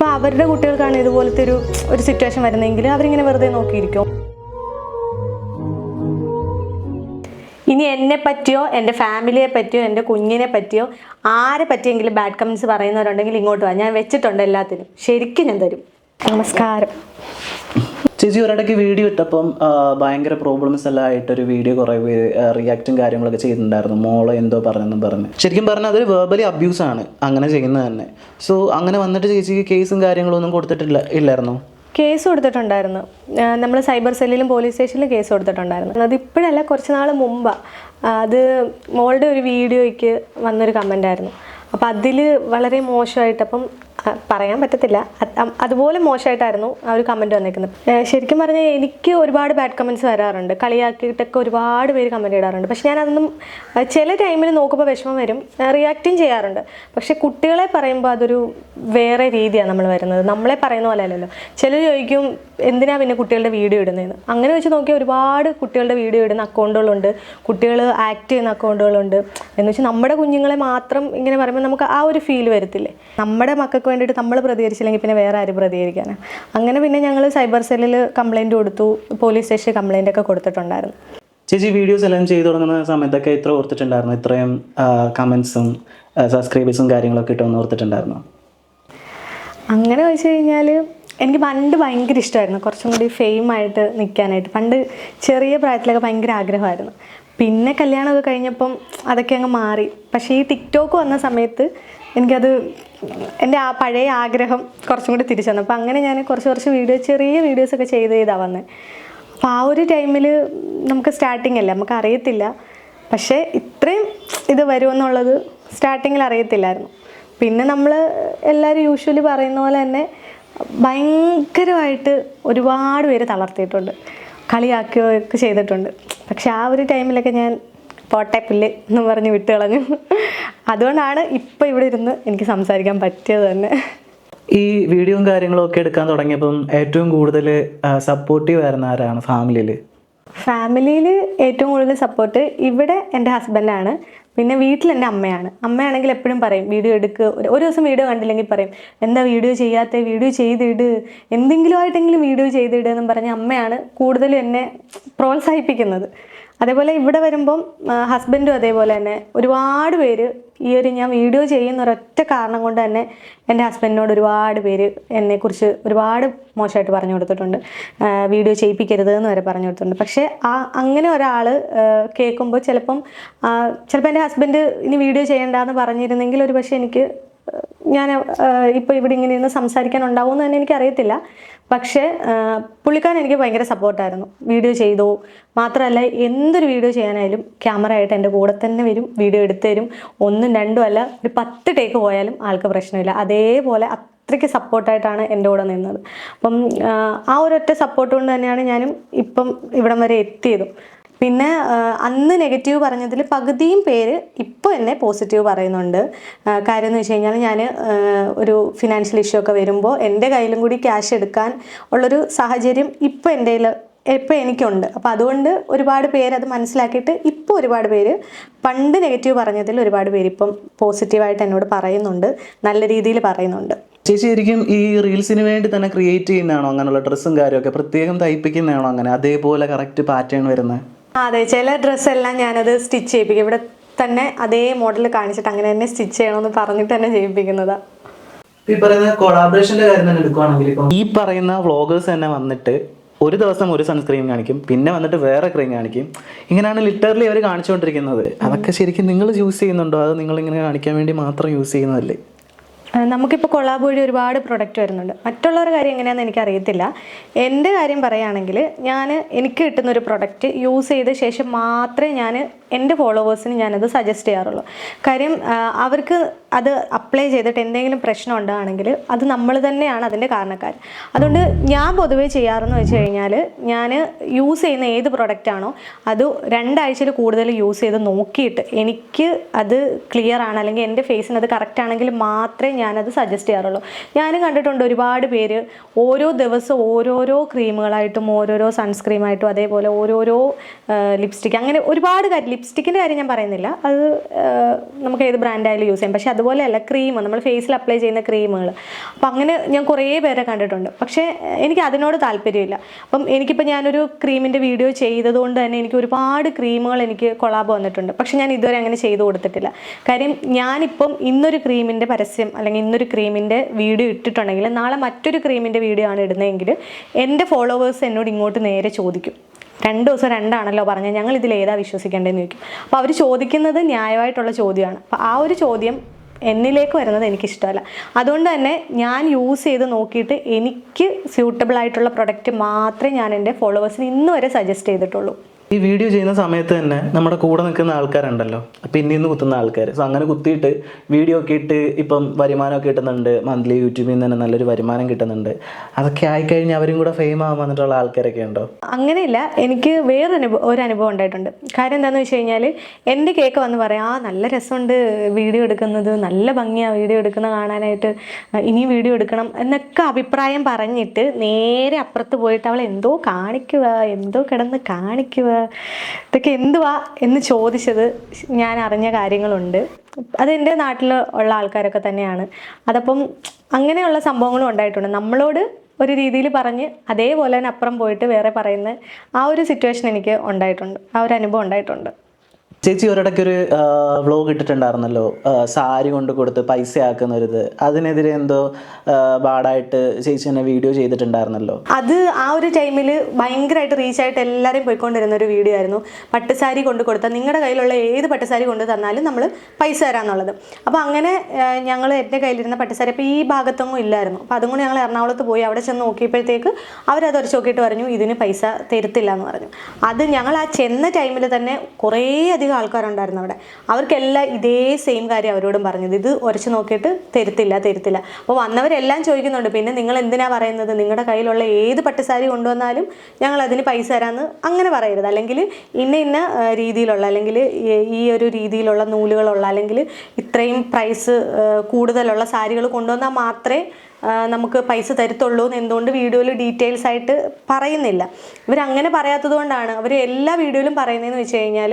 അപ്പോൾ അവരുടെ കുട്ടികൾക്കാണ് ഇതുപോലത്തെ ഒരു സിറ്റുവേഷൻ വരുന്നതെങ്കിൽ അവരിങ്ങനെ വെറുതെ നോക്കിയിരിക്കും. ഇനി എന്നെ പറ്റിയോ എൻ്റെ ഫാമിലിയെ പറ്റിയോ എൻ്റെ കുഞ്ഞിനെ പറ്റിയോ ആരെ പറ്റിയെങ്കിലും ബാഡ് കമൻറ്റ്സ് പറയുന്നവരുണ്ടെങ്കിൽ ഇങ്ങോട്ട് വാ, ഞാൻ വെച്ചിട്ടുണ്ട് എല്ലാത്തിനും, ശരിക്കും ഞാൻ തരും. നമസ്കാരം. ചേച്ചി ഒരിടയ്ക്ക് വീഡിയോ ഇട്ടപ്പം ഭയങ്കര പ്രോബ്ലംസ് എല്ലാം ആയിട്ടൊരു വീഡിയോ കുറേ പേര് റിയാക്റ്റും കാര്യങ്ങളൊക്കെ ചെയ്തിട്ടുണ്ടായിരുന്നു. മോളെ എന്തോ പറഞ്ഞെന്നും പറഞ്ഞ്. ശരിക്കും പറഞ്ഞാൽ അതൊരു വെർബലി അബ്യൂസാണ് അങ്ങനെ ചെയ്യുന്നത് തന്നെ. സോ അങ്ങനെ വന്നിട്ട് ചേച്ചിക്ക് കേസും കാര്യങ്ങളൊന്നും ഇല്ലായിരുന്നോ? കേസ് കൊടുത്തിട്ടുണ്ടായിരുന്നു. നമ്മൾ സൈബർ സെല്ലിലും പോലീസ് സ്റ്റേഷനിലും കേസ് കൊടുത്തിട്ടുണ്ടായിരുന്നു. അത് ഇപ്പോഴല്ല, കുറച്ച് നാൾ മുമ്പാണ്. അത് മോളുടെ ഒരു വീഡിയോയ്ക്ക് വന്നൊരു കമൻ്റായിരുന്നു. അപ്പം അതിൽ വളരെ മോശമായിട്ട്, അപ്പം പറയാൻ പറ്റത്തില്ല, അതുപോലെ മോശമായിട്ടായിരുന്നു ആ ഒരു കമൻറ്റ് വന്നേക്കുന്നത്. ശരിക്കും പറഞ്ഞാൽ എനിക്ക് ഒരുപാട് ബാഡ് കമൻറ്റ്സ് വരാറുണ്ട്, കളിയാക്കിയിട്ടൊക്കെ ഒരുപാട് പേര് കമൻറ്റ് ഇടാറുണ്ട്. പക്ഷെ ഞാനതൊന്നും ചില ടൈമിൽ നോക്കുമ്പോൾ വിഷമം വരും, റിയാക്റ്റും ചെയ്യാറുണ്ട്. പക്ഷെ കുട്ടികളെ പറയുമ്പോൾ അതൊരു വേറെ രീതിയാണ് നമ്മൾ വരുന്നത്, നമ്മളെ പറയുന്ന പോലെ അല്ലല്ലോ. ചിലർ ചോദിക്കും എന്തിനാ പിന്നെ കുട്ടികളുടെ വീഡിയോ ഇടുന്നതെന്ന്. അങ്ങനെ വെച്ച് നോക്കിയാൽ ഒരുപാട് കുട്ടികളുടെ വീഡിയോ ഇടുന്ന അക്കൗണ്ടുകളുണ്ട്, കുട്ടികൾ ആക്ട് ചെയ്യുന്ന അക്കൗണ്ടുകളുണ്ട്. എന്ന് വെച്ചാൽ നമ്മുടെ കുഞ്ഞുങ്ങളെ മാത്രം ഇങ്ങനെ പറയുമ്പോൾ നമുക്ക് ആ ഒരു ഫീൽ വരത്തില്ലേ. നമ്മുടെ മക്കൾക്ക് വേണ്ടിയിട്ട് നമ്മൾ പ്രതികരിച്ചില്ലെങ്കിൽ പിന്നെ വേറെ ആരും പ്രതികരിക്കാനാണ്. അങ്ങനെ പിന്നെ ഞങ്ങൾ സൈബർ സെല്ലിൽ കംപ്ലയിൻറ്റ് കൊടുത്തു, പോലീസ് സ്റ്റേഷനിൽ കംപ്ലയിൻ്റ് ഒക്കെ കൊടുത്തിട്ടുണ്ടായിരുന്നു. ചേച്ചി വീഡിയോസ് എല്ലാം ചെയ്തു തുടങ്ങുന്ന സമയത്തൊക്കെ ഇത്ര ഓർത്തിട്ടുണ്ടായിരുന്നു, ഇത്രയും കമൻസും സബ്സ്ക്രൈബേഴ്സും കാര്യങ്ങളൊക്കെ ഇട്ടൊന്ന് ഓർത്തിട്ടുണ്ടായിരുന്നു? അങ്ങനെ വെച്ച് കഴിഞ്ഞാൽ എനിക്ക് പണ്ട് ഭയങ്കര ഇഷ്ടമായിരുന്നു കുറച്ചും കൂടി ഫെയിമായിട്ട് നിൽക്കാനായിട്ട്. പണ്ട് ചെറിയ പ്രായത്തിലൊക്കെ ഭയങ്കര ആഗ്രഹമായിരുന്നു. പിന്നെ കല്യാണമൊക്കെ കഴിഞ്ഞപ്പം അതൊക്കെ അങ്ങ് മാറി. പക്ഷേ ഈ ടിക്ടോക്ക് വന്ന സമയത്ത് എനിക്കത് എൻ്റെ ആ പഴയ ആഗ്രഹം കുറച്ചും കൂടി തിരിച്ചു വന്നു. അപ്പോൾ അങ്ങനെ ഞാൻ കുറച്ച് ചെറിയ വീഡിയോസൊക്കെ ചെയ്താണ് വന്നത്. അപ്പോൾ ആ ഒരു ടൈമിൽ നമുക്ക് സ്റ്റാർട്ടിങ് അല്ലേ, നമുക്ക് അറിയത്തില്ല. പക്ഷേ ഇത്രയും ഇത് വരുമെന്നുള്ളത് സ്റ്റാർട്ടിങ്ങിൽ അറിയത്തില്ലായിരുന്നു. പിന്നെ നമ്മൾ എല്ലാവരും യൂഷ്വലി പറയുന്ന പോലെ തന്നെ ഭയങ്കരമായിട്ട് ഒരുപാട് പേര് തളർത്തിയിട്ടുണ്ട്, കളിയാക്കുകയൊക്കെ ചെയ്തിട്ടുണ്ട്. പക്ഷെ ആ ഒരു ടൈമിലൊക്കെ ഞാൻ പോട്ടപ്പില്ല് എന്ന് പറഞ്ഞ് വിട്ട് കളഞ്ഞു. അതുകൊണ്ടാണ് ഇപ്പോൾ ഇവിടെ ഇരുന്ന് എനിക്ക് സംസാരിക്കാൻ പറ്റിയത് തന്നെ. ഈ വീഡിയോയും കാര്യങ്ങളും ഒക്കെ എടുക്കാൻ തുടങ്ങിയപ്പം ഏറ്റവും കൂടുതൽ സപ്പോർട്ടീവ് ആയിരുന്ന ആരാണ് ഫാമിലിയിൽ? ഏറ്റവും കൂടുതൽ സപ്പോർട്ട് ഇവിടെ എൻ്റെ ഹസ്ബൻഡാണ്. പിന്നെ വീട്ടിൽ എൻ്റെ അമ്മയാണെങ്കിൽ എപ്പോഴും പറയും വീഡിയോ എടുക്കുക. ഒരു ദിവസം വീഡിയോ കണ്ടില്ലെങ്കിൽ പറയും എന്താ വീഡിയോ ചെയ്യാത്ത, വീഡിയോ ചെയ്തിട്, എന്തെങ്കിലും ആയിട്ടെങ്കിലും വീഡിയോ ചെയ്തിടുക എന്നും പറഞ്ഞ് അമ്മയാണ് കൂടുതലും എന്നെ പ്രോത്സാഹിപ്പിക്കുന്നത്. അതേപോലെ ഇവിടെ വരുമ്പം ഹസ്ബൻഡും അതേപോലെ തന്നെ ഒരുപാട് പേര് ഈ ഞാൻ വീഡിയോ ചെയ്യുന്ന ഒരൊറ്റ കാരണം കൊണ്ട് തന്നെ എൻ്റെ ഹസ്ബൻഡിനോട് ഒരുപാട് പേര് എന്നെക്കുറിച്ച് ഒരുപാട് മോശമായിട്ട് പറഞ്ഞു കൊടുത്തിട്ടുണ്ട്. വീഡിയോ ചെയ്യിപ്പിക്കരുത് എന്ന് വരെ പറഞ്ഞു കൊടുത്തിട്ടുണ്ട്. പക്ഷേ അങ്ങനെ ഒരാൾ കേൾക്കുമ്പോൾ ചിലപ്പം എൻ്റെ ഹസ്ബൻഡ് ഇനി വീഡിയോ ചെയ്യേണ്ടെന്ന് പറഞ്ഞിരുന്നെങ്കിൽ ഒരു പക്ഷേ ഞാൻ ഇപ്പോൾ ഇവിടെ ഇങ്ങനെ ഇരുന്ന് സംസാരിക്കാനുണ്ടാവുമെന്ന് തന്നെ എനിക്കറിയത്തില്ല. പക്ഷേ പുള്ളിക്കാരൻ എനിക്ക് ഭയങ്കര സപ്പോർട്ടായിരുന്നു. വീഡിയോ ചെയ്തോ, മാത്രമല്ല എന്തൊരു വീഡിയോ ചെയ്യാനായാലും ക്യാമറ ആയിട്ട് എൻ്റെ കൂടെ തന്നെ വരും, വീഡിയോ എടുത്തു തരും. 1, 2 അല്ല, ഒരു 10 ടേക്ക് പോയാലും ആൾക്ക് പ്രശ്നമില്ല. അതേപോലെ അത്രയ്ക്ക് സപ്പോർട്ടായിട്ടാണ് എൻ്റെ കൂടെ നിന്നത്. അപ്പം ആ ഒരൊറ്റ സപ്പോർട്ട് കൊണ്ട് തന്നെയാണ് ഞാനും ഇപ്പം ഇവിടം വരെ എത്തിയതും. പിന്നെ അന്ന് നെഗറ്റീവ് പറഞ്ഞതിൽ പകുതിയും പേര് ഇപ്പോൾ എന്നെ പോസിറ്റീവ് പറയുന്നുണ്ട്. കാര്യം എന്ന് വെച്ച് കഴിഞ്ഞാൽ ഞാൻ ഒരു ഫിനാൻഷ്യൽ ഇഷ്യൂ ഒക്കെ വരുമ്പോൾ എൻ്റെ കയ്യിലും കൂടി ക്യാഷ് എടുക്കാൻ ഉള്ളൊരു സാഹചര്യം ഇപ്പോൾ എനിക്കുണ്ട്. അപ്പോൾ അതുകൊണ്ട് ഒരുപാട് പേര് അത് മനസ്സിലാക്കിയിട്ട് ഇപ്പോൾ ഒരുപാട് പേര് പണ്ട് നെഗറ്റീവ് പറഞ്ഞതിൽ ഒരുപാട് പേര് ഇപ്പം പോസിറ്റീവായിട്ട് എന്നോട് പറയുന്നുണ്ട്, നല്ല രീതിയിൽ പറയുന്നുണ്ട്. ചേച്ചി ശരിക്കും ഈ റീൽസിന് വേണ്ടി തന്നെ ക്രിയേറ്റ് ചെയ്യുന്നതാണോ അങ്ങനെയുള്ള ഡ്രസ്സും കാര്യമൊക്കെ പ്രത്യേകം തയ്പ്പിക്കുന്നതാണോ അങ്ങനെ അതേപോലെ കറക്റ്റ് പാറ്റേൺ വരുന്നത്? അതെ, ചില ഡ്രസ്സെല്ലാം ഞാനത് സ്റ്റിച്ച് ചെയ്യിപ്പിക്കും. ഇവിടെ തന്നെ അതേ മോഡൽ കാണിച്ചിട്ട് അങ്ങനെ തന്നെ സ്റ്റിച്ച് ചെയ്യണമെന്ന് പറഞ്ഞിട്ട് തന്നെ ചെയ്യിപ്പിക്കുന്നതാണ്. ഈ പറയുന്ന കൊളാബറേഷൻ്റെ കാര്യം തന്നെ എടുക്കുകയാണെങ്കിൽ ഈ പറയുന്ന വ്ളോഗേഴ്സ് തന്നെ വന്നിട്ട് ഒരു ദിവസം ഒരു സൺസ്ക്രീൻ കാണിക്കും, പിന്നെ വന്നിട്ട് വേറെ ക്രീം കാണിക്കും. ഇങ്ങനെയാണ് ലിറ്ററലി അവർ കാണിച്ചുകൊണ്ടിരിക്കുന്നത്. അതൊക്കെ ശരിക്കും നിങ്ങൾ യൂസ് ചെയ്യുന്നുണ്ടോ, അത് നിങ്ങളിങ്ങനെ കാണിക്കാൻ വേണ്ടി മാത്രം യൂസ് ചെയ്യുന്നതല്ലേ? നമുക്കിപ്പോൾ കൊളാബ് വഴി ഒരുപാട് പ്രൊഡക്റ്റ് വരുന്നുണ്ട്. മറ്റുള്ളവരുടെ കാര്യം എങ്ങനെയാണെന്ന് എനിക്കറിയത്തില്ല. എൻ്റെ കാര്യം പറയുകയാണെങ്കിൽ എനിക്ക് കിട്ടുന്നൊരു പ്രൊഡക്റ്റ് യൂസ് ചെയ്ത ശേഷം മാത്രമേ ഞാൻ എൻ്റെ ഫോളോവേഴ്സിന് ഞാനത് സജസ്റ്റ് ചെയ്യാറുള്ളൂ. കാര്യം അവർക്ക് അത് അപ്ലൈ ചെയ്തിട്ട് എന്തെങ്കിലും പ്രശ്നം ഉണ്ടാണെങ്കിൽ അത് നമ്മൾ തന്നെയാണ് അതിൻ്റെ കാരണക്കാർ. അതുകൊണ്ട് ഞാൻ പൊതുവേ ചെയ്യാറെന്ന് വെച്ച് കഴിഞ്ഞാൽ ഞാൻ യൂസ് ചെയ്യുന്ന ഏത് പ്രൊഡക്റ്റാണോ അത് 2 ആഴ്ചയിൽ കൂടുതൽ യൂസ് ചെയ്ത് നോക്കിയിട്ട് എനിക്ക് അത് ക്ലിയർ ആണ് അല്ലെങ്കിൽ എൻ്റെ ഫേസിന് അത് കറക്റ്റ് ആണെങ്കിൽ മാത്രമേ ഞാനത് സജസ്റ്റ് ചെയ്യാറുള്ളൂ. ഞാനും കണ്ടിട്ടുണ്ട് ഒരുപാട് പേര് ഓരോ ദിവസം ഓരോരോ ക്രീമുകളായിട്ടും ഓരോരോ സൺസ്ക്രീമായിട്ടും അതേപോലെ ഓരോരോ ലിപ്സ്റ്റിക്ക്, അങ്ങനെ ഒരുപാട് കാര്യം. ലിപ്സ്റ്റിക്കിൻ്റെ കാര്യം ഞാൻ പറയുന്നില്ല, അത് നമുക്ക് ഏത് ബ്രാൻഡായാലും യൂസ് ചെയ്യാം. പക്ഷേ അതുപോലെയല്ല ക്രീം, നമ്മൾ ഫേസിൽ അപ്ലൈ ചെയ്യുന്ന ക്രീമുകൾ. അപ്പം അങ്ങനെ ഞാൻ കുറേ പേരെ കണ്ടിട്ടുണ്ട്. പക്ഷേ എനിക്ക് അതിനോട് താല്പര്യമില്ല. അപ്പം എനിക്കിപ്പോൾ ഞാനൊരു ക്രീമിൻ്റെ വീഡിയോ ചെയ്തതുകൊണ്ട് തന്നെ എനിക്ക് ഒരുപാട് ക്രീമുകൾ എനിക്ക് കൊളാബ് വന്നിട്ടുണ്ട്. പക്ഷെ ഞാൻ ഇതുവരെ അങ്ങനെ ചെയ്തു കൊടുത്തിട്ടില്ല. കാര്യം ഞാനിപ്പം ഇന്നൊരു ക്രീമിൻ്റെ പരസ്യം അല്ലെങ്കിൽ ഇന്നൊരു ക്രീമിൻ്റെ വീഡിയോ ഇട്ടിട്ടുണ്ടെങ്കിൽ നാളെ മറ്റൊരു ക്രീമിൻ്റെ വീഡിയോ ആണ് ഇടുന്നതെങ്കിൽ എൻ്റെ ഫോളോവേഴ്സ് എന്നോട് ഇങ്ങോട്ട് നേരെ ചോദിക്കും, 2 ദിവസം 2 ആണല്ലോ പറഞ്ഞത്, ഞങ്ങൾ ഇതിൽ ഏതാ വിശ്വസിക്കേണ്ടതെന്ന് ചോദിക്കും. അപ്പോൾ അവർ ചോദിക്കുന്നത് ന്യായമായിട്ടുള്ള ചോദ്യമാണ്. അപ്പോൾ ആ ഒരു ചോദ്യം എന്നിലേക്ക് വരുന്നത് എനിക്കിഷ്ടമല്ല. അതുകൊണ്ട് തന്നെ ഞാൻ യൂസ് ചെയ്ത് നോക്കിയിട്ട് എനിക്ക് സ്യൂട്ടബിൾ ആയിട്ടുള്ള പ്രൊഡക്റ്റ് മാത്രമേ ഞാൻ എൻ്റെ ഫോളോവേഴ്സിന് ഇന്ന് വരെ സജസ്റ്റ് ചെയ്തിട്ടുള്ളൂ. ഈ വീഡിയോ ചെയ്യുന്ന സമയത്ത് തന്നെ നമ്മുടെ കൂടെ നിൽക്കുന്ന ആൾക്കാരുണ്ടല്ലോ, പിന്നീന്ന് കുത്തുന്ന ആൾക്കാർ. സോ അങ്ങനെ കുത്തിയിട്ട് വീഡിയോ ഒക്കെ ഇട്ട് ഇപ്പം വരുമാനമൊക്കെ കിട്ടുന്നുണ്ട്, മന്ത്ലി യൂട്യൂബിൽ നിന്ന് തന്നെ നല്ലൊരു വരുമാനം കിട്ടുന്നുണ്ട്. അതൊക്കെ ആയിക്കഴിഞ്ഞാൽ അവരും കൂടെ ഫെയിം ആവാൻ വന്നിട്ടുള്ള ആൾക്കാരൊക്കെ ഉണ്ടോ? അങ്ങനെയില്ല, എനിക്ക് ഒരു അനുഭവം ഉണ്ടായിട്ടുണ്ട്. കാര്യം എന്താണെന്ന് വെച്ച് കഴിഞ്ഞാൽ എൻ്റെ കേക്ക് വന്ന് പറയാം, നല്ല രസമുണ്ട് വീഡിയോ എടുക്കുന്നത്, നല്ല ഭംഗിയാണ് വീഡിയോ എടുക്കുന്നത് കാണാനായിട്ട്, ഇനിയും വീഡിയോ എടുക്കണം എന്നൊക്കെ അഭിപ്രായം പറഞ്ഞിട്ട് നേരെ അപ്പുറത്ത് പോയിട്ട് അവൾ എന്തോ കാണിക്കുക, എന്തോ കിടന്ന് കാണിക്കുക, ഇതൊക്കെ എന്തുവാ എന്ന് ചോദിച്ചത് ഞാൻ അറിഞ്ഞ കാര്യങ്ങളുണ്ട്. അതെൻ്റെ നാട്ടിൽ ഉള്ള ആൾക്കാരൊക്കെ തന്നെയാണ്. അതപ്പം അങ്ങനെയുള്ള സംഭവങ്ങളും ഉണ്ടായിട്ടുണ്ട്. നമ്മളോട് ഒരു രീതിയിൽ പറഞ്ഞ് അതേപോലെ തന്നെ അപ്പുറം പോയിട്ട് വേറെ പറയുന്ന ആ ഒരു സിറ്റുവേഷൻ എനിക്ക് ഉണ്ടായിട്ടുണ്ട്, ആ ഒരു അനുഭവം ഉണ്ടായിട്ടുണ്ട്. ചേച്ചി ഒരിടയ്ക്ക് ഒരു വ്ലോഗ് ഇട്ടിട്ടുണ്ടായിരുന്നല്ലോ, സാരി കൊണ്ട് കൊടുത്ത് പൈസ ആക്കുന്ന ഒരിത്. അതിനെതിരെ എന്തോ ബാഡായിട്ട് ചേച്ചി തന്നെ വീഡിയോ ചെയ്തിട്ടുണ്ടായിരുന്നല്ലോ. അത് ആ ഒരു ടൈമിൽ ഭയങ്കരമായിട്ട് റീച്ചായിട്ട് എല്ലാവരും പോയിക്കൊണ്ടിരുന്ന ഒരു വീഡിയോ ആയിരുന്നു. പട്ടുസാരി കൊണ്ട് കൊടുത്താൽ നിങ്ങളുടെ കയ്യിലുള്ള ഏത് പട്ടുസാരി കൊണ്ട് തന്നാലും നമ്മൾ പൈസ തരാമെന്നുള്ളത്. അപ്പോൾ അങ്ങനെ ഞങ്ങൾ എൻ്റെ കയ്യിലിരുന്ന പട്ടുസാരി അപ്പോൾ ഈ ഭാഗത്തൊന്നും ഇല്ലായിരുന്നു. അപ്പോൾ അതുകൊണ്ട് ഞങ്ങൾ എറണാകുളത്ത് പോയി അവിടെ ചെന്ന് നോക്കിയപ്പോഴത്തേക്ക് അവരത് ഉരച്ച് നോക്കിയിട്ട് പറഞ്ഞു ഇതിന് പൈസ തരത്തില്ല എന്ന് പറഞ്ഞു. അത് ഞങ്ങൾ ആ ചെന്ന ടൈമിൽ തന്നെ കുറേ അധികം ആൾക്കാരുണ്ടായിരുന്നു അവിടെ. അവർക്കെല്ലാം ഇതേ സെയിം കാര്യം അവരോടും പറഞ്ഞത്, ഇത് ഉരച്ച് നോക്കിയിട്ട് തരത്തില്ല. അപ്പോൾ വന്നവരെല്ലാം ചോദിക്കുന്നുണ്ട്, പിന്നെ നിങ്ങൾ എന്തിനാ പറയുന്നത്, നിങ്ങളുടെ കയ്യിലുള്ള ഏത് പട്ടുസാരി കൊണ്ടുവന്നാലും ഞങ്ങൾ അതിന് പൈസ തരാമെന്ന് അങ്ങനെ പറയരുത്. അല്ലെങ്കിൽ ഇന്ന രീതിയിലുള്ള അല്ലെങ്കിൽ ഈ ഒരു രീതിയിലുള്ള നൂലുകളുള്ള അല്ലെങ്കിൽ ഇത്രയും പ്രൈസ് കൂടുതലുള്ള സാരികൾ കൊണ്ടുവന്നാൽ മാത്രമേ നമുക്ക് പൈസ തരത്തുള്ളൂ എന്ന് എന്തുകൊണ്ട് വീഡിയോയിൽ ഡീറ്റെയിൽസ് ആയിട്ട് പറയുന്നില്ല. ഇവരങ്ങനെ പറയാത്തത് കൊണ്ടാണ്. അവർ എല്ലാ വീഡിയോയിലും പറയുന്നതെന്ന് വെച്ച് കഴിഞ്ഞാൽ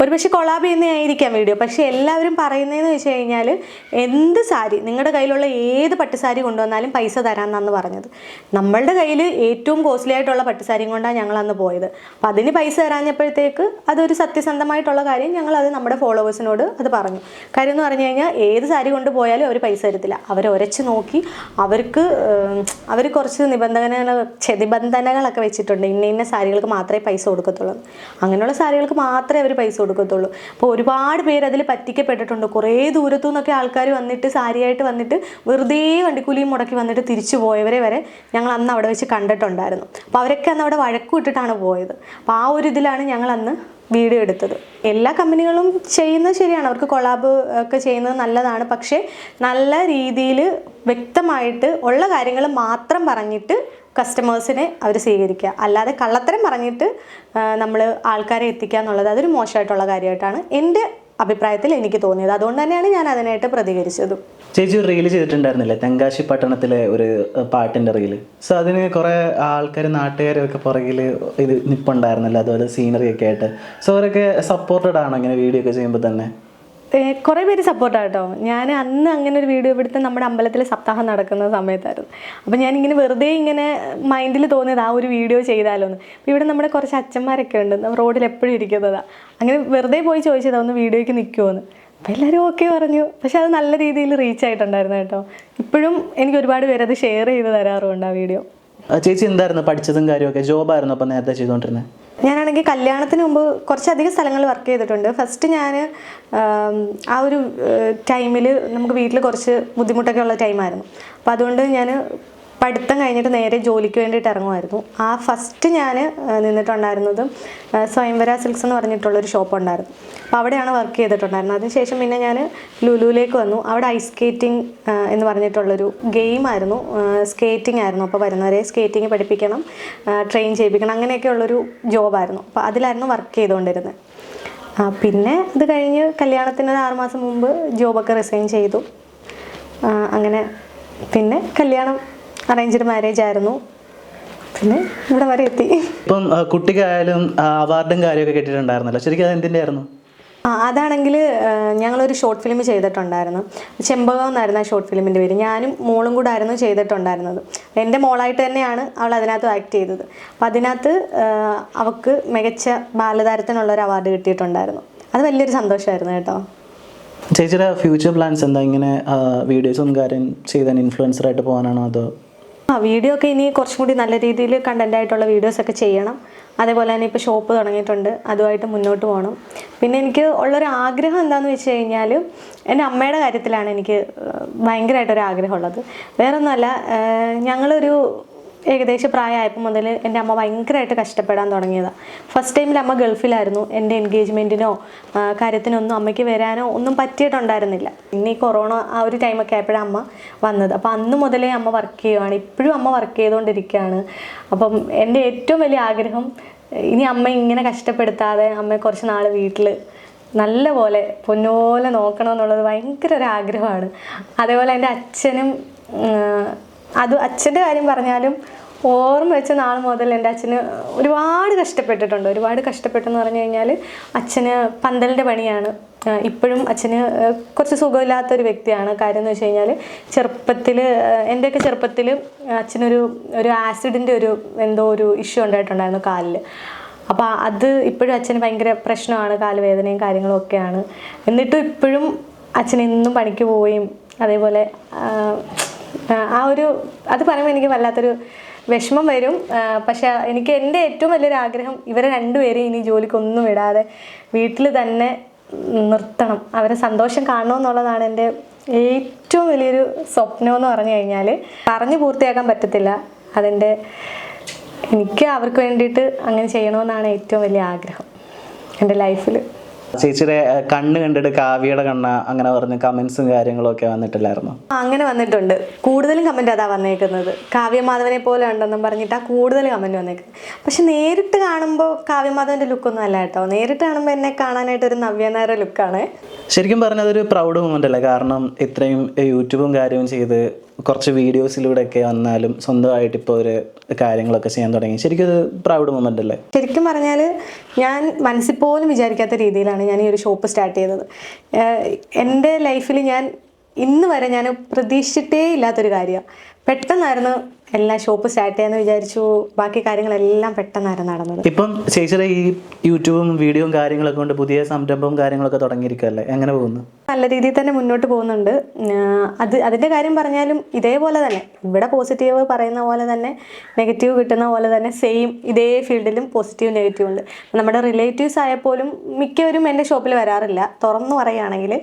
ഒരുപക്ഷെ കൊളാബ് ചെയ്യുന്നതായിരിക്കാം വീഡിയോ, പക്ഷേ എല്ലാവരും പറയുന്നതെന്ന് വെച്ച് കഴിഞ്ഞാൽ എന്ത് സാരി നിങ്ങളുടെ കയ്യിലുള്ള ഏത് പട്ടുസാരി കൊണ്ടുവന്നാലും പൈസ തരാമെന്നാണ് പറഞ്ഞത്. നമ്മളുടെ കയ്യിൽ ഏറ്റവും കോസ്റ്റ്ലി ആയിട്ടുള്ള പട്ടുസാരിയും കൊണ്ടാണ് ഞങ്ങൾ അന്ന് പോയത്. അപ്പോൾ അതിന് പൈസ തരാഞ്ഞപ്പോഴത്തേക്ക് അതൊരു സത്യസന്ധമായിട്ടുള്ള കാര്യം ഞങ്ങളത് നമ്മുടെ ഫോളോവേഴ്സിനോട് അത് പറഞ്ഞു. കാര്യം എന്ന് പറഞ്ഞു കഴിഞ്ഞാൽ ഏത് സാരി കൊണ്ട് പോയാലും അവർ പൈസ തരത്തില്ല. അവർ ഉരച്ച് നോക്കി അവർ കുറച്ച് നിബന്ധനകളൊക്കെ വെച്ചിട്ടുണ്ട്. ഇന്ന സാരികൾക്ക് മാത്രമേ പൈസ കൊടുക്കത്തുള്ളൂ, അങ്ങനെയുള്ള സാരികൾക്ക് മാത്രമേ അവർ പൈസ കൊടുക്കത്തുള്ളൂ. അപ്പോൾ ഒരുപാട് പേര് അതിൽ പറ്റിക്കപ്പെട്ടിട്ടുണ്ട്. കുറേ ദൂരത്തു നിന്നൊക്കെ ആൾക്കാർ വന്നിട്ട് സാരിയായിട്ട് വന്നിട്ട് വെറുതെ വണ്ടിക്കൂലിയും മുടക്കി വന്നിട്ട് തിരിച്ചു പോയവരെ വരെ ഞങ്ങൾ അന്ന് അവിടെ വെച്ച് കണ്ടിട്ടുണ്ടായിരുന്നു. അപ്പോൾ അവരൊക്കെ അന്ന് അവിടെ വഴക്കുവിട്ടിട്ടാണ് പോയത്. അപ്പോൾ ആ ഒരു ഇതിലാണ് ഞങ്ങൾ അന്ന് വീഡിയോ എടുത്തത്. എല്ലാ കമ്പനികളും ചെയ്യുന്നത് ശരിയാണ്, അവർക്ക് കൊളാബ് ഒക്കെ ചെയ്യുന്നത് നല്ലതാണ്. പക്ഷേ നല്ല രീതിയിൽ വ്യക്തമായിട്ട് ഉള്ള കാര്യങ്ങൾ മാത്രം പറഞ്ഞിട്ട് കസ്റ്റമേഴ്സിനെ അവർ സ്വീകരിക്കുക, അല്ലാതെ കള്ളത്തരം പറഞ്ഞിട്ട് നമ്മൾ ആൾക്കാരെ എത്തിക്കുക എന്നുള്ളത് അതൊരു മോശമായിട്ടുള്ള കാര്യമായിട്ടാണ് എൻ്റെ അഭിപ്രായത്തിൽ എനിക്ക് തോന്നിയത്. അതുകൊണ്ട് തന്നെയാണ് ഞാൻ അതിനായിട്ട് പ്രതികരിച്ചതും. ചേച്ചി ഒരു റീല് ചെയ്തിട്ടുണ്ടായിരുന്നില്ലേ, തെങ്കാശി പട്ടണത്തിലെ ഒരു പാട്ടിൻ്റെ റീല്. സോ അതിന് കുറേ ആൾക്കാർ നാട്ടുകാരൊക്കെ പുറകിൽ ഇത് നിൽപ്പുണ്ടായിരുന്നല്ലോ, അതുപോലെ സീനറി ഒക്കെ ആയിട്ട്. സോ അവരൊക്കെ സപ്പോർട്ടഡ് ആണോ ഇങ്ങനെ വീഡിയോ ഒക്കെ ചെയ്യുമ്പോൾ തന്നെ? കുറേ പേര് സപ്പോർട്ടാണ് കേട്ടോ. ഞാൻ അന്ന് അങ്ങനെ ഒരു വീഡിയോ എടുത്ത് നമ്മുടെ അമ്പലത്തിൽ സപ്താഹം നടക്കുന്ന സമയത്തായിരുന്നു. അപ്പോൾ ഞാനിങ്ങനെ വെറുതെ ഇങ്ങനെ മൈൻഡിൽ തോന്നിയത് ആ ഒരു വീഡിയോ ചെയ്താലോ എന്ന്. അപ്പോൾ ഇവിടെ നമ്മുടെ കുറച്ച് അച്ഛന്മാരൊക്കെ ഉണ്ട്, റോഡിൽ എപ്പോഴും ഇരിക്കുന്നതാണ്. അങ്ങനെ വെറുതെ പോയി ചോദിച്ചതാ ഒന്ന് വീഡിയോയ്ക്ക് നിൽക്കുമോ എന്ന്. അപ്പോൾ എല്ലാവരും ഓക്കെ പറഞ്ഞു. പക്ഷെ അത് നല്ല രീതിയിൽ റീച്ച് ആയിട്ടുണ്ടായിരുന്നു കേട്ടോ. ഇപ്പോഴും എനിക്ക് ഒരുപാട് പേര് അത് ഷെയർ ചെയ്ത് തരാറുണ്ട് ആ വീഡിയോ. ചേച്ചി എന്തായിരുന്നു പഠിച്ചതും കാര്യമൊക്കെ? ജോബായിരുന്നു അപ്പോൾ നേരത്തെ ചെയ്തുകൊണ്ടിരുന്നത്? ഞാനാണെങ്കിൽ കല്യാണത്തിന് മുമ്പ് കുറച്ചധികം സ്ഥലങ്ങളിൽ വർക്ക് ചെയ്തിട്ടുണ്ട്. ഫസ്റ്റ് ഞാൻ ആ ഒരു ടൈമിൽ നമുക്ക് വീട്ടിൽ കുറച്ച് ബുദ്ധിമുട്ടൊക്കെ ഉള്ള ടൈമായിരുന്നു. അപ്പോൾ അതുകൊണ്ട് ഞാൻ പഠിത്തം കഴിഞ്ഞിട്ട് നേരെ ജോലിക്ക് വേണ്ടിയിട്ട് ഇറങ്ങുമായിരുന്നു. ആ ഫസ്റ്റ് ഞാൻ നിന്നിട്ടുണ്ടായിരുന്നതും സ്വയംവര സിൽക്സ് എന്ന് പറഞ്ഞിട്ടുള്ളൊരു ഷോപ്പ് ഉണ്ടായിരുന്നു. അപ്പോൾ അവിടെയാണ് വർക്ക് ചെയ്തിട്ടുണ്ടായിരുന്നത്. അതിനുശേഷം പിന്നെ ഞാൻ ലുലുവിലേക്ക് വന്നു. അവിടെ ഐസ് സ്കേറ്റിംഗ് എന്ന് പറഞ്ഞിട്ടുള്ളൊരു ഗെയിമായിരുന്നു, സ്കേറ്റിംഗ് ആയിരുന്നു. അപ്പോൾ വരുന്നവരെ സ്കേറ്റിംഗ് പഠിപ്പിക്കണം, ട്രെയിൻ ചെയ്യിപ്പിക്കണം, അങ്ങനെയൊക്കെയുള്ളൊരു ജോബായിരുന്നു. അപ്പോൾ അതിലായിരുന്നു വർക്ക് ചെയ്തുകൊണ്ടിരുന്നത്. പിന്നെ അത് കഴിഞ്ഞ് കല്യാണത്തിന് 6 മാസം മുമ്പ് ജോബൊക്കെ റിസൈൻ ചെയ്തു. അങ്ങനെ പിന്നെ കല്യാണം അറേഞ്ച്ഡ് മാരേജ് ആയിരുന്നു, പിന്നെ ഇവിടെ വരെ എത്തി. ഇപ്പം കുട്ടിക്കായാലും അവാർഡും കാര്യമൊക്കെ കിട്ടിയിട്ടുണ്ടായിരുന്നല്ലോ, ശരിക്കും അത് എന്തിൻ്റെ ആയിരുന്നു? അതാണെങ്കിൽ ഞങ്ങളൊരു ഷോർട്ട് ഫിലിം ചെയ്തിട്ടുണ്ടായിരുന്നു. ചെമ്പകം എന്നായിരുന്നു ആ ഷോർട്ട് ഫിലിമിൻ്റെ പേര്. ഞാനും മോളും കൂടെ ആയിരുന്നു ചെയ്തിട്ടുണ്ടായിരുന്നത്. എൻ്റെ മോളായിട്ട് തന്നെയാണ് അവൾ അതിനകത്ത് ആക്ട് ചെയ്തത്. അപ്പോൾ അതിനകത്ത് അവൾക്ക് മികച്ച ബാലതാരത്തിനുള്ളൊരു അവാർഡ് കിട്ടിയിട്ടുണ്ടായിരുന്നു. അത് വലിയൊരു സന്തോഷമായിരുന്നു കേട്ടോ. ചേച്ചിയുടെ ഫ്യൂച്ചർ പ്ലാൻസ് എന്താ? ഇങ്ങനെ വീഡിയോസും കാര്യം ചെയ്താൽ ഇൻഫ്ലുവൻസറായിട്ട് പോകാനാണോ അതോ? വീഡിയോ ഒക്കെ ഇനി കുറച്ചും കൂടി നല്ല രീതിയിൽ കണ്ടൻ്റ് ആയിട്ടുള്ള വീഡിയോസൊക്കെ ചെയ്യണം. അതേപോലെ തന്നെ ഇപ്പോൾ ഷോപ്പ് തുടങ്ങിയിട്ടുണ്ട്, അതുമായിട്ട് മുന്നോട്ട് പോകണം. പിന്നെ എനിക്ക് ഉള്ളൊരു ആഗ്രഹം എന്താണെന്ന് വെച്ച് കഴിഞ്ഞാൽ എൻ്റെ അമ്മയുടെ കാര്യത്തിലാണ് എനിക്ക് ഭയങ്കരമായിട്ടൊരു ആഗ്രഹമുള്ളത്. വേറൊന്നുമല്ല, ഞങ്ങളൊരു ഏകദേശം പ്രായമായപ്പോൾ മുതൽ എൻ്റെ അമ്മ ഭയങ്കരമായിട്ട് കഷ്ടപ്പെടാൻ തുടങ്ങിയതാണ്. ഫസ്റ്റ് ടൈമിൽ അമ്മ ഗൾഫിലായിരുന്നു. എൻ്റെ എൻഗേജ്മെൻറ്റിനോ കാര്യത്തിനൊന്നും അമ്മയ്ക്ക് വരാനോ ഒന്നും പറ്റിയിട്ടുണ്ടായിരുന്നില്ല. പിന്നെ ഈ കൊറോണ ആ ഒരു ടൈമൊക്കെ ആയപ്പോഴാണ് അമ്മ വന്നത്. അപ്പോൾ അന്ന് മുതലേ അമ്മ വർക്ക് ചെയ്യുവാണ്, ഇപ്പോഴും അമ്മ വർക്ക് ചെയ്തുകൊണ്ടിരിക്കുകയാണ്. അപ്പം എൻ്റെ ഏറ്റവും വലിയ ആഗ്രഹം ഇനി അമ്മ ഇങ്ങനെ കഷ്ടപ്പെടുത്താതെ അമ്മയെ കുറച്ച് നാൾ വീട്ടിൽ നല്ല പോലെ പൊന്നുപോലെ നോക്കണമെന്നുള്ളത് ഭയങ്കര ഒരു ആഗ്രഹമാണ്. അതേപോലെ എൻ്റെ അച്ഛനും അച്ഛൻ്റെ കാര്യം പറഞ്ഞാലും ഓർമ്മ വെച്ച നാൾ മുതൽ എൻ്റെ അച്ഛന് ഒരുപാട് കഷ്ടപ്പെട്ടിട്ടുണ്ട്. ഒരുപാട് കഷ്ടപ്പെട്ടെന്ന് പറഞ്ഞു കഴിഞ്ഞാൽ അച്ഛന് പന്തലിൻ്റെ പണിയാണ്. ഇപ്പോഴും അച്ഛന് കുറച്ച് സുഖമില്ലാത്തൊരു വ്യക്തിയാണ്. കാര്യം എന്ന് വെച്ച് കഴിഞ്ഞാൽ എൻ്റെയൊക്കെ ചെറുപ്പത്തിൽ അച്ഛനൊരു ആസിഡിൻ്റെ എന്തോ ഒരു ഇഷ്യൂ ഉണ്ടായിട്ടുണ്ടായിരുന്നു കാലിൽ. അപ്പോൾ അത് ഇപ്പോഴും അച്ഛന് ഭയങ്കര പ്രശ്നമാണ്, കാല് വേദനയും കാര്യങ്ങളും ഒക്കെയാണ്. എന്നിട്ടും ഇപ്പോഴും അച്ഛൻ എന്നും പണിക്ക് പോവുകയും അതേപോലെ അത് പറയുമ്പോൾ എനിക്ക് വല്ലാത്തൊരു വിഷമം വരും. പക്ഷെ എനിക്ക് എൻ്റെ ഏറ്റവും വലിയൊരു ആഗ്രഹം ഇവരെ രണ്ടുപേരെയും ഇനി ജോലിക്കൊന്നും വിടാതെ വീട്ടിൽ തന്നെ നിർത്തണം, അവരെ സന്തോഷം കാണണമെന്നുള്ളതാണ് എൻ്റെ ഏറ്റവും വലിയൊരു സ്വപ്നം എന്ന് പറഞ്ഞു കഴിഞ്ഞാൽ. പറഞ്ഞു പൂർത്തിയാക്കാൻ പറ്റത്തില്ല. എനിക്ക് അവർക്ക് വേണ്ടിയിട്ട് അങ്ങനെ ചെയ്യണമെന്നാണ് ഏറ്റവും വലിയ ആഗ്രഹം എൻ്റെ ലൈഫിൽ. ചേച്ചിയുടെ കണ്ണ് കണ്ടിട്ട് കാവ്യയുടെ കണ്ണ അങ്ങനെ പറഞ്ഞ് കമന്റ്സും കാര്യങ്ങളൊക്കെ വന്നിട്ടില്ലായിരുന്നു? അങ്ങനെ വന്നിട്ടുണ്ട്. കൂടുതലും കമന്റ് അതാ വന്നേക്കുന്നത്, കാവ്യമാധവനെ പോലെ ഉണ്ടെന്നും പറഞ്ഞിട്ടാ കൂടുതൽ കമന്റ് വന്നേക്കുന്നത്. പക്ഷെ നേരിട്ട് കാണുമ്പോൾ കാവ്യമാധവന്റെ ലുക്കൊന്നും അല്ല കേട്ടോ. നേരിട്ട് കാണുമ്പോൾ എന്നെ കാണാനായിട്ട് ഒരു നവ്യ നായരുടെ ലുക്കാണ്. ശരിക്കും പറഞ്ഞാൽ അതൊരു പ്രൗഡ് മൊമെന്റ് അല്ലേ? കാരണം ഇത്രയും യൂട്യൂബും കാര്യവും ചെയ്ത് കുറച്ച് വീഡിയോസിലൂടെയൊക്കെ വന്നാലും സ്വന്തമായിട്ട് ഇപ്പോൾ ഒരു കാര്യങ്ങളൊക്കെ ചെയ്യാൻ തുടങ്ങി. ശരിക്കും അത് പ്രൗഡ് മൊമെന്റ് അല്ലേ? ശരിക്കും പറഞ്ഞാൽ ഞാൻ മനസ്സിൽ പോലും വിചാരിക്കാത്ത രീതിയിലാണ് ഞാൻ ഈ ഒരു ഷോപ്പ് സ്റ്റാർട്ട് ചെയ്തത്. എൻ്റെ ലൈഫിൽ ഞാൻ ഇന്ന് വരെ ഞാൻ പ്രതീക്ഷിച്ചിട്ടേ ഇല്ലാത്തൊരു കാര്യമാണ്. പെട്ടെന്നായിരുന്നു എല്ലാ ഷോപ്പ് സ്റ്റാർട്ട് ചെയ്യാന്ന് വിചാരിച്ചു, ബാക്കി കാര്യങ്ങളെല്ലാം പെട്ടെന്നായിരുന്നു നടന്നത്. ഇപ്പം ചേച്ചിയുടെ ഈ യൂട്യൂബും വീഡിയോയും കാര്യങ്ങളൊക്കെ കൊണ്ട് പുതിയ സംരംഭവും കാര്യങ്ങളൊക്കെ തുടങ്ങിയിരിക്കുകയല്ലേ, എങ്ങനെ പോകുന്നു? നല്ല രീതിയിൽ തന്നെ മുന്നോട്ട് പോകുന്നുണ്ട്. അതിൻ്റെ കാര്യം പറഞ്ഞാലും ഇതേപോലെ തന്നെ ഇവിടെ പോസിറ്റീവ് പറയുന്ന പോലെ തന്നെ നെഗറ്റീവ് കിട്ടുന്ന പോലെ തന്നെ സെയിം ഇതേ ഫീൽഡിലും പോസിറ്റീവ് നെഗറ്റീവ് ഉണ്ട്. നമ്മുടെ റിലേറ്റീവ്സ് ആയപ്പോലും മിക്കവരും എൻ്റെ ഷോപ്പിൽ വരാറില്ല. തുറന്നു പറയുകയാണെങ്കിൽ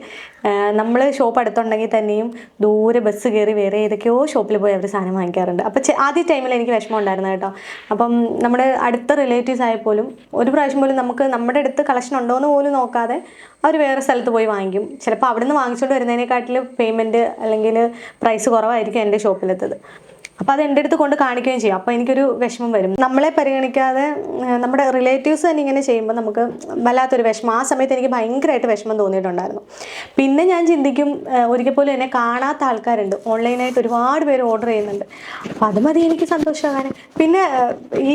നമ്മൾ ഷോപ്പ് അടുത്തുണ്ടെങ്കിൽ തന്നെയും ദൂരെ ബസ് കയറി വേറെ ഏതൊക്കെയോ ഷോപ്പിൽ പോയി അവർ സാധനം വാങ്ങിക്കാറുണ്ട്. അപ്പോൾ ആദ്യ ടൈമിൽ എനിക്ക് വിഷമം ഉണ്ടായിരുന്നു കേട്ടോ. അപ്പം നമ്മുടെ അടുത്ത റിലേറ്റീവ്സ് ആയപ്പോലും ഒരു പ്രാവശ്യം പോലും നമ്മുടെ അടുത്ത് കളക്ഷൻ ഉണ്ടോ എന്ന് പോലും നോക്കാതെ അവർ വേറെ സ്ഥലത്ത് പോയി വാങ്ങിക്കും. ചിലപ്പോൾ അവിടെ നിന്ന് വാങ്ങിച്ചുകൊണ്ട് വരുന്നതിനെക്കാട്ടിൽ പേയ്മെൻറ്റ് അല്ലെങ്കിൽ പ്രൈസ് കുറവായിരിക്കും എൻ്റെ ഷോപ്പിലെത്തത്. അപ്പോൾ അത് എൻ്റെ അടുത്ത് കൊണ്ട് കാണിക്കുകയും ചെയ്യും. അപ്പോൾ എനിക്കൊരു വിഷമം വരും. നമ്മളെ പരിഗണിക്കാതെ നമ്മുടെ റിലേറ്റീവ്സ് തന്നെ ഇങ്ങനെ ചെയ്യുമ്പോൾ നമുക്ക് വല്ലാത്തൊരു വിഷമം. ആ സമയത്ത് എനിക്ക് ഭയങ്കരമായിട്ട് വിഷമം തോന്നിയിട്ടുണ്ടായിരുന്നു. പിന്നെ ഞാൻ ചിന്തിക്കും, ഒരിക്കൽ പോലും എന്നെ കാണാത്ത ആൾക്കാരുണ്ട്, ഓൺലൈനായിട്ട് ഒരുപാട് പേര് ഓർഡർ ചെയ്യുന്നുണ്ട്. അപ്പോൾ അത് മതി എനിക്ക് സന്തോഷമാകാൻ. പിന്നെ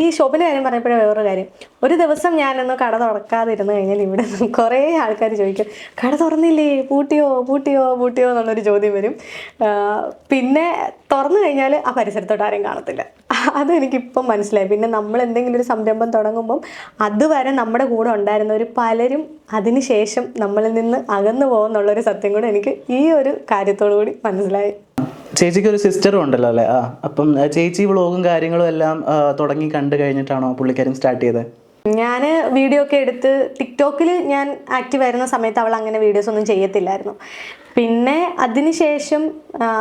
ഈ ഷോപ്പിൻ്റെ കാര്യം പറഞ്ഞപ്പോഴേ വേറൊരു കാര്യം, ഒരു ദിവസം ഞാനൊന്ന് കട തുറക്കാതിരുന്ന് കഴിഞ്ഞാൽ ഇവിടെ കുറേ ആൾക്കാർ ചോദിക്കും, കട തുറന്നില്ലേ, പൂട്ടിയോ എന്നുള്ളൊരു ചോദ്യം വരും. പിന്നെ തുറന്നു കഴിഞ്ഞാൽ ആ പരിസരത്തോട്ട് ആരെയും കാണത്തില്ല. അതെനിക്കിപ്പം മനസ്സിലായി. പിന്നെ നമ്മൾ എന്തെങ്കിലും ഒരു സംരംഭം തുടങ്ങുമ്പം അതുവരെ നമ്മുടെ കൂടെ ഉണ്ടായിരുന്നവർ പലരും അതിന് ശേഷം നമ്മളിൽ നിന്ന് അകന്നു പോകുന്നുള്ളൊരു സത്യം കൂടെ എനിക്ക് ഈ ഒരു കാര്യത്തോടു കൂടി മനസ്സിലായി. ചേച്ചിക്ക് ഒരു സിസ്റ്ററും ഉണ്ടല്ലോ അല്ലേ? അപ്പം ചേച്ചി വ്ളോഗും കാര്യങ്ങളും എല്ലാം തുടങ്ങി കണ്ടു കഴിഞ്ഞിട്ടാണോ പുള്ളിക്കാരും സ്റ്റാർട്ട് ചെയ്തത്? ഞാൻ വീഡിയോ ഒക്കെ എടുത്ത് ടിക്ടോക്കിൽ ഞാൻ ആക്റ്റീവ് ആയിരുന്ന സമയത്ത് അവൾ അങ്ങനെ വീഡിയോസ് ഒന്നും ചെയ്യത്തില്ലായിരുന്നു. പിന്നെ അതിനുശേഷം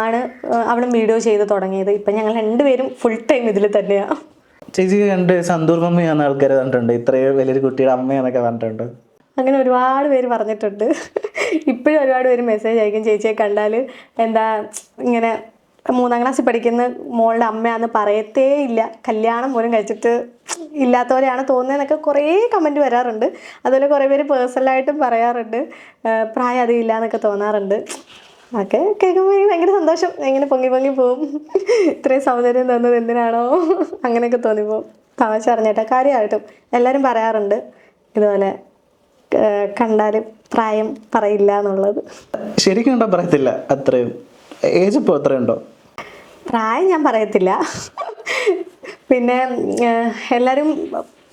ആണ് അവളും വീഡിയോ ചെയ്ത് തുടങ്ങിയത്. ഇപ്പം ഞങ്ങൾ രണ്ടുപേരും ഫുൾ ടൈം ഇതിൽ തന്നെയാണ്. ചേച്ചി കണ്ട് സന്തൂർ മമ്മിയാന്ന് ആൾക്കാർ പറഞ്ഞിട്ടുണ്ട്, ഇത്രയും വലിയൊരു കുട്ടിയുടെ അമ്മയെന്നൊക്കെ പറഞ്ഞിട്ടുണ്ട്. അങ്ങനെ ഒരുപാട് പേര് പറഞ്ഞിട്ടുണ്ട്. ഇപ്പോഴും ഒരുപാട് പേര് മെസ്സേജ് അയക്കും, ചേച്ചിയെ കണ്ടാൽ എന്താ ഇങ്ങനെ 3ാം ക്ലാസ്സിൽ പഠിക്കുന്ന മോളുടെ അമ്മയാണെന്ന് പറയത്തേ ഇല്ല, കല്യാണം പോലും കഴിച്ചിട്ട് ഇല്ലാത്തവരെയാണ് തോന്നുന്നതെന്നൊക്കെ കുറേ കമൻറ്റ് വരാറുണ്ട്. അതുപോലെ കുറേ പേര് പേഴ്സണലായിട്ടും പറയാറുണ്ട്, പ്രായം അധികം ഇല്ല എന്നൊക്കെ തോന്നാറുണ്ട്. ഒക്കെ കേൾക്കുമ്പോൾ എനിക്ക് ഭയങ്കര സന്തോഷം. ഇങ്ങനെ പൊങ്ങി പൊങ്ങി പോവും. ഇത്രയും സൗന്ദര്യം തന്നത് എന്തിനാണോ അങ്ങനെയൊക്കെ തോന്നിപ്പോവും. തമാശ പറഞ്ഞേട്ടാ, കാര്യമായിട്ടും എല്ലാവരും പറയാറുണ്ട് ഇതുപോലെ കണ്ടാൽ പ്രായം പറയില്ല എന്നുള്ളത്. ശരിക്കും കണ്ടാൽ പറയത്തില്ല. അത്രയും ഏജ് ഇപ്പോൾ എത്രയുണ്ടോ? പ്രായം ഞാൻ പറയത്തില്ല. പിന്നെ എല്ലാവരും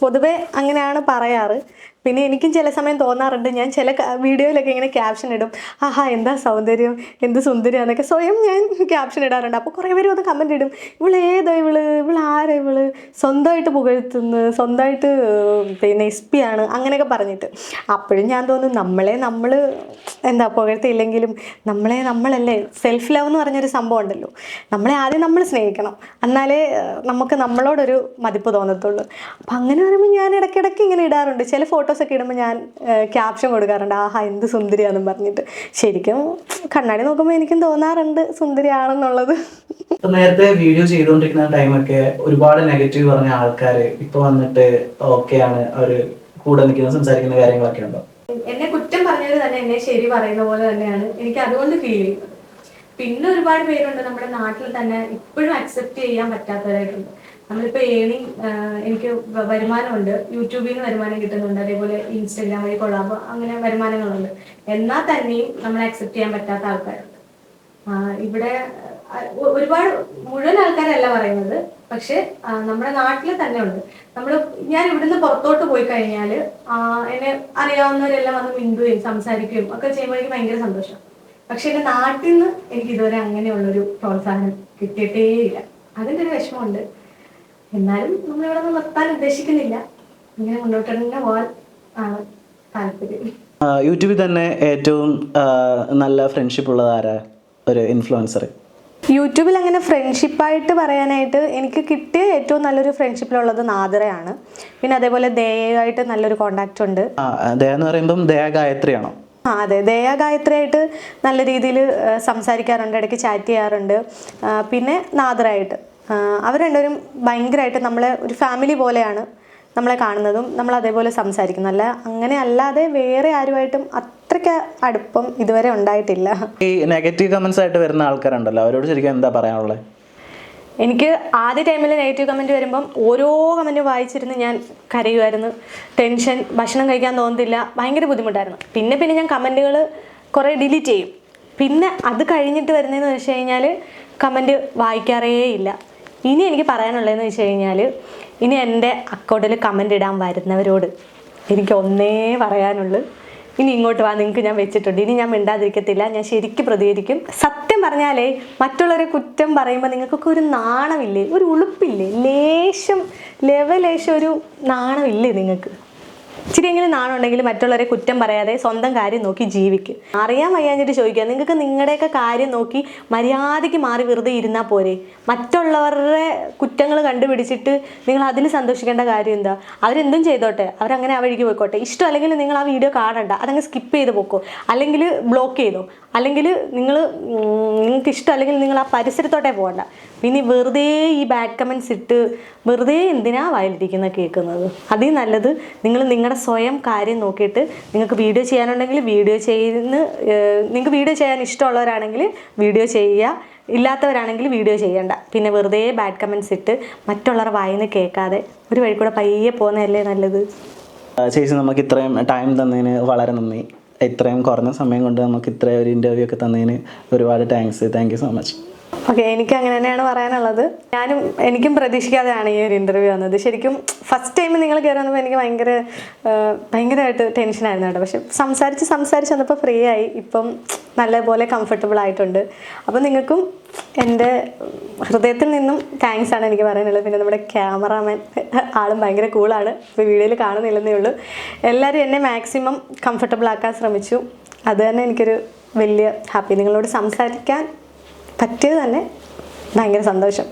പൊതുവെ അങ്ങനെയാണ് പറയാറ്. പിന്നെ എനിക്കും ചില സമയം തോന്നാറുണ്ട്, ഞാൻ ചില വീഡിയോയിലൊക്കെ ഇങ്ങനെ ക്യാപ്ഷൻ ഇടും, ആഹാ എന്താ സൗന്ദര്യം, എന്ത് സുന്ദരിയാന്നൊക്കെ സ്വയം ഞാൻ ക്യാപ്ഷൻ ഇടാറുണ്ട്. അപ്പോൾ കുറേ പേര് വന്ന് കമൻറ്റ് ഇടും, ഇവളേതാ ഇവളാരാ സ്വന്തമായിട്ട് പുകഴ്ത്തുന്നു, സ്വന്തമായിട്ട് പിന്നെ SP ആണ് അങ്ങനെയൊക്കെ പറഞ്ഞിട്ട്. അപ്പോഴും ഞാൻ തോന്നും, നമ്മൾ എന്താ പുകഴ്ത്തിയില്ലെങ്കിലും നമ്മളല്ലേ സെൽഫ് ലവ് എന്ന് പറഞ്ഞൊരു സംഭവം ഉണ്ടല്ലോ, നമ്മളെ ആദ്യം നമ്മൾ സ്നേഹിക്കണം, എന്നാലേ നമുക്ക് നമ്മളോടൊരു മതിപ്പ് തോന്നത്തുള്ളൂ. അപ്പം അങ്ങനെ പറയുമ്പോൾ ഞാൻ ഇടയ്ക്കിടയ്ക്ക് ഇങ്ങനെ ഇടാറുണ്ട്. ചില ഫോട്ടോസൊക്കെ ഇടുമ്പോൾ ഞാൻ ക്യാപ്ഷൻ കൊടുക്കാറുണ്ട്, ആഹാ എന്ത് സുന്ദരിയാണെന്നും പറഞ്ഞിട്ട്. ശരിക്കും കണ്ണാടി നോക്കുമ്പോൾ എനിക്കും തോന്നാറുണ്ട് സുന്ദരിയാണെന്നുള്ളത്. നേരത്തെ വീഡിയോ ചെയ്തുകൊണ്ടിരിക്കുന്ന ടൈമൊക്കെ ഒരുപാട് നെഗറ്റീവ് പറഞ്ഞ ആൾക്കാർ ഇപ്പൊ വന്നിട്ട് ഓക്കെയാണ്, അവര് കൂടെ നിൽക്കുന്ന സംസാരിക്കുന്ന കാര്യങ്ങളൊക്കെ ഉണ്ടോ? എന്നെ കുറ്റം പറഞ്ഞത് തന്നെ എന്നെ ശരി പറയുന്ന പോലെ തന്നെയാണ് എനിക്ക് അതുകൊണ്ട് ഫീൽ ചെയ്യുന്നത്. പിന്നെ ഒരുപാട് പേരുണ്ട് നമ്മുടെ നാട്ടിൽ തന്നെ ഇപ്പോഴും അക്സെപ്റ്റ് ചെയ്യാൻ പറ്റാത്തവരായിട്ടുണ്ട്. നമ്മളിപ്പോൾ എനിക്ക് വരുമാനമുണ്ട്, യൂട്യൂബിൽ നിന്ന് വരുമാനം കിട്ടുന്നുണ്ട്, അതേപോലെ ഇൻസ്റ്റാഗ്രാം വഴി കൊളാബ് അങ്ങനെ വരുമാനങ്ങളുണ്ട്. എന്നാൽ തന്നെയും നമ്മളെ അക്സെപ്റ്റ് ചെയ്യാൻ പറ്റാത്ത ആൾക്കാരുണ്ട്. ഇവിടെ ഒരുപാട് മുഴുവൻ ആൾക്കാരല്ല പറയുന്നത്, പക്ഷെ നമ്മുടെ നാട്ടിൽ തന്നെ ഉണ്ട്. ഞാൻ ഇവിടുന്ന് പുറത്തോട്ട് പോയി കഴിഞ്ഞാൽ എന്നെ അറിയാവുന്നവരെല്ലാം വന്ന് മിണ്ടുകയും സംസാരിക്കുകയും ഒക്കെ ചെയ്യുമ്പോൾ എനിക്ക് ഭയങ്കര സന്തോഷം. പക്ഷെ എൻ്റെ നാട്ടിൽ നിന്ന് എനിക്ക് ഇതുവരെ അങ്ങനെയുള്ളൊരു പ്രോത്സാഹനം കിട്ടിയിട്ടേയില്ല. അതിൻ്റെ ഒരു വിഷമമുണ്ട്. എന്നാലും നമ്മളിവിടെ നിന്ന് നിർത്താൻ ഉദ്ദേശിക്കുന്നില്ല, ഇങ്ങനെ മുന്നോട്ട് തന്നെ പോകാൻ ആണ് താല്പര്യം. യൂട്യൂബിൽ തന്നെ ഏറ്റവും നല്ല ഫ്രണ്ട്ഷിപ്പ് ഉള്ളത് ആരാ, ഒരു ഇൻഫ്ലുവൻസർ? യൂട്യൂബിൽ അങ്ങനെ ഫ്രണ്ട്ഷിപ്പായിട്ട് പറയാനായിട്ട് എനിക്ക് കിട്ടിയ ഏറ്റവും നല്ലൊരു ഫ്രണ്ട്ഷിപ്പിലുള്ളത് നാദിറയാണ്. പിന്നെ അതേപോലെ ദയയായിട്ട് നല്ലൊരു കോണ്ടാക്റ്റ് ഉണ്ട്. ദയ എന്ന് പറയുമ്പം ദയ ഗായത്രിയാണോ? അതെ, ദയ ഗായത്രിയായിട്ട് നല്ല രീതിയിൽ സംസാരിക്കാറുണ്ട്, ഇടയ്ക്ക് ചാറ്റ് ചെയ്യാറുണ്ട്. പിന്നെ നാദിറയായിട്ട് അവർ രണ്ടുപേരും ഭയങ്കരമായിട്ട് നമ്മളെ ഒരു ഫാമിലി പോലെയാണ് നമ്മളെ കാണുന്നതും നമ്മൾ അതേപോലെ സംസാരിക്കുന്നു. അങ്ങനെ അല്ലാതെ വേറെ ആരുമായിട്ടും അത്രയ്ക്ക് അടുപ്പം ഇതുവരെ ഉണ്ടായിട്ടില്ല. ഈ നെഗറ്റീവ് കമന്റ്സ് ആയിട്ട് വരുന്ന ആൾക്കാരുണ്ടല്ലോ, അവരോട് ശരിക്കും എന്താ പറയാനുള്ളത്? എനിക്ക് ആദ്യ ടൈമിൽ നെഗറ്റീവ് കമൻറ്റ് വരുമ്പം ഓരോ കമൻറ്റും വായിച്ചിരുന്ന് ഞാൻ കരയുമായിരുന്നു. ടെൻഷൻ, ഭക്ഷണം കഴിക്കാൻ തോന്നുന്നില്ല, ഭയങ്കര ബുദ്ധിമുട്ടായിരുന്നു. പിന്നെ ഞാൻ കമൻറ്റുകൾ കുറേ ഡിലീറ്റ് ചെയ്യും. പിന്നെ അത് കഴിഞ്ഞിട്ട് വരുന്നതെന്ന് വെച്ച് കഴിഞ്ഞാൽ കമൻറ്റ് വായിക്കാറേ ഇല്ല. ഇനി എനിക്ക് പറയാനുള്ളതെന്ന് വെച്ച് കഴിഞ്ഞാൽ, ഇനി എൻ്റെ അക്കൗണ്ടിൽ കമൻ്റ് ഇടാൻ വരുന്നവരോട് എനിക്ക് ഒന്നേ പറയാനുള്ളൂ, ഇനി ഇങ്ങോട്ട് വാ, നിങ്ങൾക്ക് ഞാൻ വെച്ചിട്ടുണ്ട്, ഇനി ഞാൻ മിണ്ടാതിരിക്കത്തില്ല, ഞാൻ ശരിക്കും പ്രതികരിക്കും. സത്യം പറഞ്ഞാലേ മറ്റുള്ളവരെ കുറ്റം പറയുമ്പോൾ നിങ്ങൾക്കൊക്കെ ഒരു നാണമില്ലേ, ഒരു ഉളുപ്പില്ലേ, ലേശം ഒരു നാണമില്ലേ നിങ്ങൾക്ക്? ഇച്ചിരിയെങ്കിലും നാണം ഉണ്ടെങ്കിൽ മറ്റുള്ളവരെ കുറ്റം പറയാതെ സ്വന്തം കാര്യം നോക്കി ജീവിക്കും. അറിയാൻ വയ്യാഞ്ഞിട്ട് ചോദിക്കുക, നിങ്ങൾക്ക് നിങ്ങളുടെയൊക്കെ കാര്യം നോക്കി മര്യാദയ്ക്ക് മാറി വെറുതെ ഇരുന്നാൽ പോരെ? മറ്റുള്ളവരുടെ കുറ്റങ്ങൾ കണ്ടുപിടിച്ചിട്ട് നിങ്ങൾ അതിൽ സന്തോഷിക്കേണ്ട കാര്യം എന്താ? അവരെന്തും ചെയ്തോട്ടെ, അവരങ്ങനെ ആ വഴിക്ക് പോയിക്കോട്ടെ. ഇഷ്ടം അല്ലെങ്കിൽ നിങ്ങൾ ആ വീഡിയോ കാണണ്ട, അതങ്ങ് സ്കിപ്പ് ചെയ്ത് പോക്കോ, അല്ലെങ്കിൽ ബ്ലോക്ക് ചെയ്തോ, അല്ലെങ്കിൽ നിങ്ങൾക്ക് ഇഷ്ടം അല്ലെങ്കിൽ നിങ്ങൾ ആ പരിസരത്തോട്ടേ പോകണ്ട. പിന്നെ വെറുതെ ഈ ബാഡ് കമൻറ്റ്സ് ഇട്ട് വെറുതെ എന്തിനാ വായിലിരിക്കുന്ന കേൾക്കുന്നത്? അതിൽ നല്ലത് നിങ്ങളുടെ സ്വയം കാര്യം നോക്കിയിട്ട് നിങ്ങൾക്ക് വീഡിയോ ചെയ്യാനുണ്ടെങ്കിൽ നിങ്ങൾക്ക് വീഡിയോ ചെയ്യാൻ ഇഷ്ടമുള്ളവരാണെങ്കിൽ വീഡിയോ ചെയ്യുക, ഇല്ലാത്തവരാണെങ്കിൽ വീഡിയോ ചെയ്യണ്ട. പിന്നെ വെറുതെ ബാഡ് കമൻറ്റ്സ് ഇട്ട് മറ്റുള്ളവരുടെ വായിന്ന് കേൾക്കാതെ ഒരു വഴി കൂടെ പയ്യെ പോകുന്നതല്ലേ നല്ലത്. ചേച്ചി, നമുക്ക് ഇത്രയും ടൈം തന്നതിന് വളരെ നന്ദി. ഇത്രയും കുറഞ്ഞ സമയം കൊണ്ട് നമുക്ക് ഇത്രയും ഒരു ഇൻ്റർവ്യൂ ഒക്കെ തന്നതിന് ഒരുപാട് thanks. Thank you so much. Okay, എനിക്ക് അങ്ങനെ തന്നെയാണ് പറയാനുള്ളത്. എനിക്കും പ്രതീക്ഷിക്കാതെയാണ് ഈ ഒരു ഇൻ്റർവ്യൂ വന്നത്. ശരിക്കും ഫസ്റ്റ് ടൈം നിങ്ങൾ കയറി വന്നപ്പോൾ എനിക്ക് ഭയങ്കരമായിട്ട് ടെൻഷനായിരുന്നു കേട്ടോ. പക്ഷെ സംസാരിച്ച് വന്നപ്പോൾ ഫ്രീ ആയി. ഇപ്പം നല്ലപോലെ കംഫർട്ടബിൾ ആയിട്ടുണ്ട്. അപ്പോൾ നിങ്ങൾക്കും എൻ്റെ ഹൃദയത്തിൽ നിന്നും താങ്ക്സ് ആണ് എനിക്ക് പറയാനുള്ളത്. പിന്നെ നമ്മുടെ ക്യാമറാമാൻ ആളും ഭയങ്കര കൂളാണ്, ഇപ്പോൾ വീഡിയോയിൽ കാണുന്നില്ലെന്നേ ഉള്ളൂ. എല്ലാവരും എന്നെ മാക്സിമം കംഫർട്ടബിൾ ആക്കാൻ ശ്രമിച്ചു. അത് തന്നെ എനിക്കൊരു വലിയ ഹാപ്പി. നിങ്ങളോട് സംസാരിക്കാൻ പറ്റിയത് തന്നെ ഭയങ്കര സന്തോഷം.